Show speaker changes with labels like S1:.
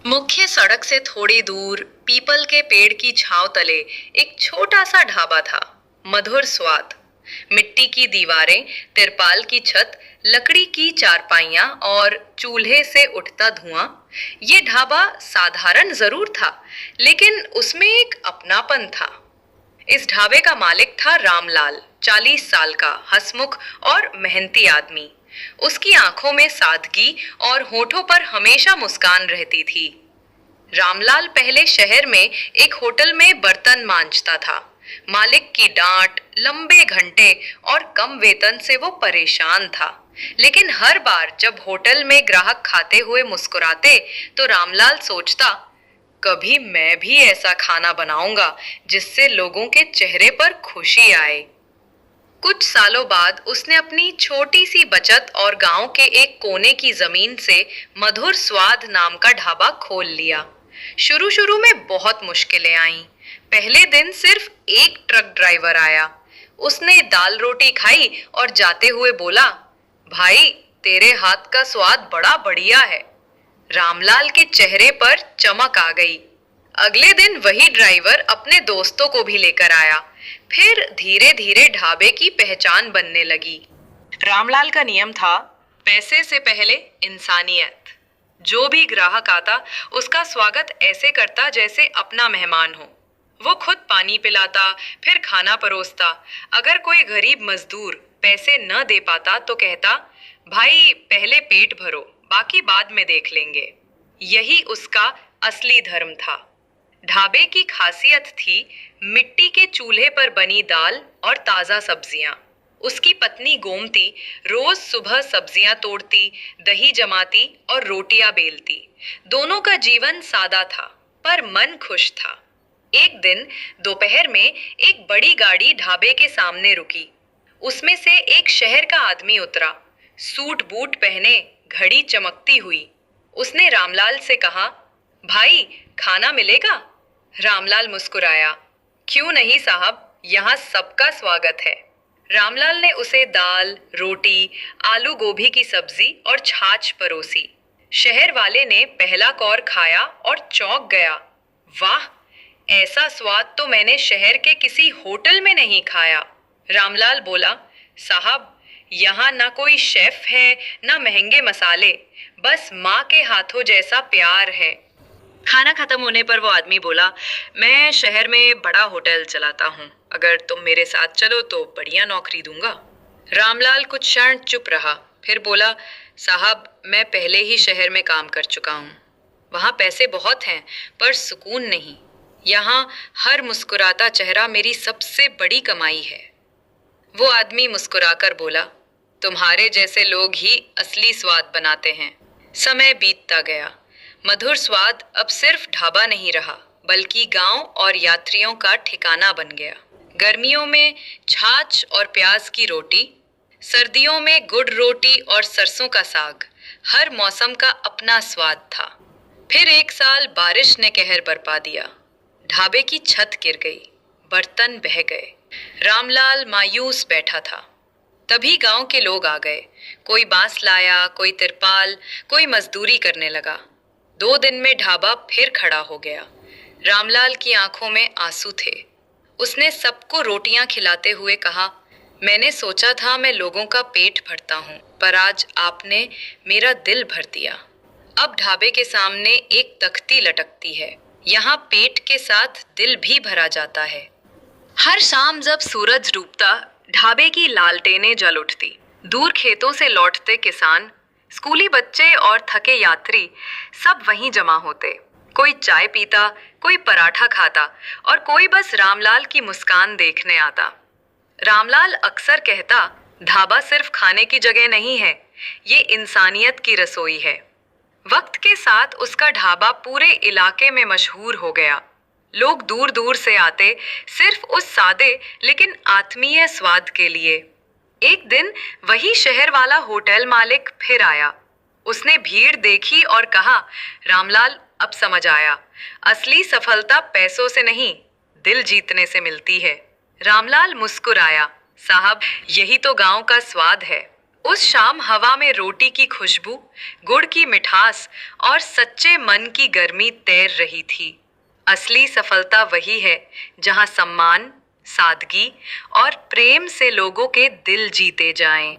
S1: मुख्य सड़क से थोड़ी दूर पीपल के पेड़ की छांव तले एक छोटा सा ढाबा था। मधुर स्वाद, मिट्टी की दीवारें, तिरपाल की छत, लकड़ी की चारपाइयां और चूल्हे से उठता धुआं। ये ढाबा साधारण जरूर था, लेकिन उसमें एक अपनापन था। इस ढाबे का मालिक था रामलाल, 40 साल का, हंसमुख और मेहनती आदमी। उसकी आंखों में सादगी और होठों पर हमेशा मुस्कान रहती थी। रामलाल पहले शहर में एक होटल में बर्तन मांजता था। मालिक की डांट, लंबे घंटे और कम वेतन से वो परेशान था। लेकिन हर बार जब होटल में ग्राहक खाते हुए मुस्कुराते, तो रामलाल सोचता, कभी मैं भी ऐसा खाना बनाऊंगा जिससे लोगों के चेहरे पर खुशी आए। कुछ सालों बाद उसने अपनी छोटी सी बचत और गांव के एक कोने की जमीन से मधुर स्वाद नाम का ढाबा खोल लिया। शुरू शुरू में बहुत मुश्किलें आईं। पहले दिन सिर्फ एक ट्रक ड्राइवर आया। उसने दाल रोटी खाई और जाते हुए बोला, भाई, तेरे हाथ का स्वाद बड़ा बढ़िया है। रामलाल के चेहरे पर चमक आ गई। अगले दिन वही ड्राइवर अपने दोस्तों को भी लेकर आया। फिर धीरे धीरे ढाबे की पहचान बनने लगी। रामलाल का नियम था, पैसे से पहले इंसानियत। जो भी ग्राहक आता, उसका स्वागत ऐसे करता जैसे अपना मेहमान हो। वो खुद पानी पिलाता, फिर खाना परोसता। अगर कोई गरीब मजदूर पैसे न दे पाता तो कहता, भाई, पहले पेट भरो, बाकी बाद में देख लेंगे। यही उसका असली धर्म था। ढाबे की खासियत थी मिट्टी के चूल्हे पर बनी दाल और ताजा सब्जियां। उसकी पत्नी गोमती रोज सुबह सब्जियां तोड़ती, दही जमाती और रोटियां बेलती। दोनों का जीवन सादा था, पर मन खुश था। एक दिन दोपहर में एक बड़ी गाड़ी ढाबे के सामने रुकी। उसमें से एक शहर का आदमी उतरा, सूट बूट पहने, घड़ी चमकती हुई। उसने रामलाल से कहा, भाई, खाना मिलेगा? रामलाल मुस्कुराया, क्यों नहीं साहब, यहाँ सबका स्वागत है। रामलाल ने उसे दाल, रोटी, आलू गोभी की सब्जी और छाछ परोसी। शहर वाले ने पहला कौर खाया और चौंक गया। वाह, ऐसा स्वाद तो मैंने शहर के किसी होटल में नहीं खाया। रामलाल बोला, साहब, यहाँ ना कोई शेफ है, ना महंगे मसाले, बस माँ के हाथों जैसा प्यार है। खाना खत्म होने पर वो आदमी बोला, मैं शहर में बड़ा होटल चलाता हूँ, अगर तुम मेरे साथ चलो तो बढ़िया नौकरी दूंगा। रामलाल कुछ क्षण चुप रहा, फिर बोला, साहब, मैं पहले ही शहर में काम कर चुका हूँ। वहाँ पैसे बहुत हैं, पर सुकून नहीं। यहाँ हर मुस्कुराता चेहरा मेरी सबसे बड़ी कमाई है। वो आदमी मुस्कुराकर बोला, तुम्हारे जैसे लोग ही असली स्वाद बनाते हैं। समय बीतता गया। मधुर स्वाद अब सिर्फ ढाबा नहीं रहा, बल्कि गांव और यात्रियों का ठिकाना बन गया। गर्मियों में छाछ और प्याज की रोटी, सर्दियों में गुड़ रोटी और सरसों का साग। हर मौसम का अपना स्वाद था। फिर एक साल बारिश ने कहर बरपा दिया। ढाबे की छत गिर गई, बर्तन बह गए। रामलाल मायूस बैठा था। तभी गांव के लोग आ गए। कोई बांस लाया, कोई तिरपाल, कोई मजदूरी करने लगा। 2 दिन में ढाबा फिर खड़ा हो गया। रामलाल की आंखों में आंसू थे। उसने सबको रोटियां खिलाते हुए कहा, मैंने सोचा था मैं लोगों का पेट भरता हूँ, पर आज आपने मेरा दिल भर दिया। अब ढाबे के सामने एक तख्ती लटकती है, यहाँ पेट के साथ दिल भी भरा जाता है। हर शाम जब सूरज डूबता, ढाबे की लालटेनें जल उठती। दूर खेतों से लौटते किसान, स्कूली बच्चे और थके यात्री सब वहीं जमा होते। कोई चाय पीता, कोई पराठा खाता और कोई बस रामलाल की मुस्कान देखने आता। रामलाल अक्सर कहता, ढाबा सिर्फ खाने की जगह नहीं है, ये इंसानियत की रसोई है। वक्त के साथ उसका ढाबा पूरे इलाके में मशहूर हो गया। लोग दूर दूर से आते, सिर्फ उस सादे लेकिन आत्मीय स्वाद के लिए। एक दिन वही शहर वाला होटल मालिक फिर आया। उसने भीड़ देखी और कहा, रामलाल, अब समझ आया, असली सफलता पैसों से नहीं, दिल जीतने से मिलती है। रामलाल मुस्कुराया, साहब, यही तो गांव का स्वाद है। उस शाम हवा में रोटी की खुशबू, गुड़ की मिठास और सच्चे मन की गर्मी तैर रही थी। असली सफलता वही है जहां सम्मान, सादगी और प्रेम से लोगों के दिल जीते जाएं।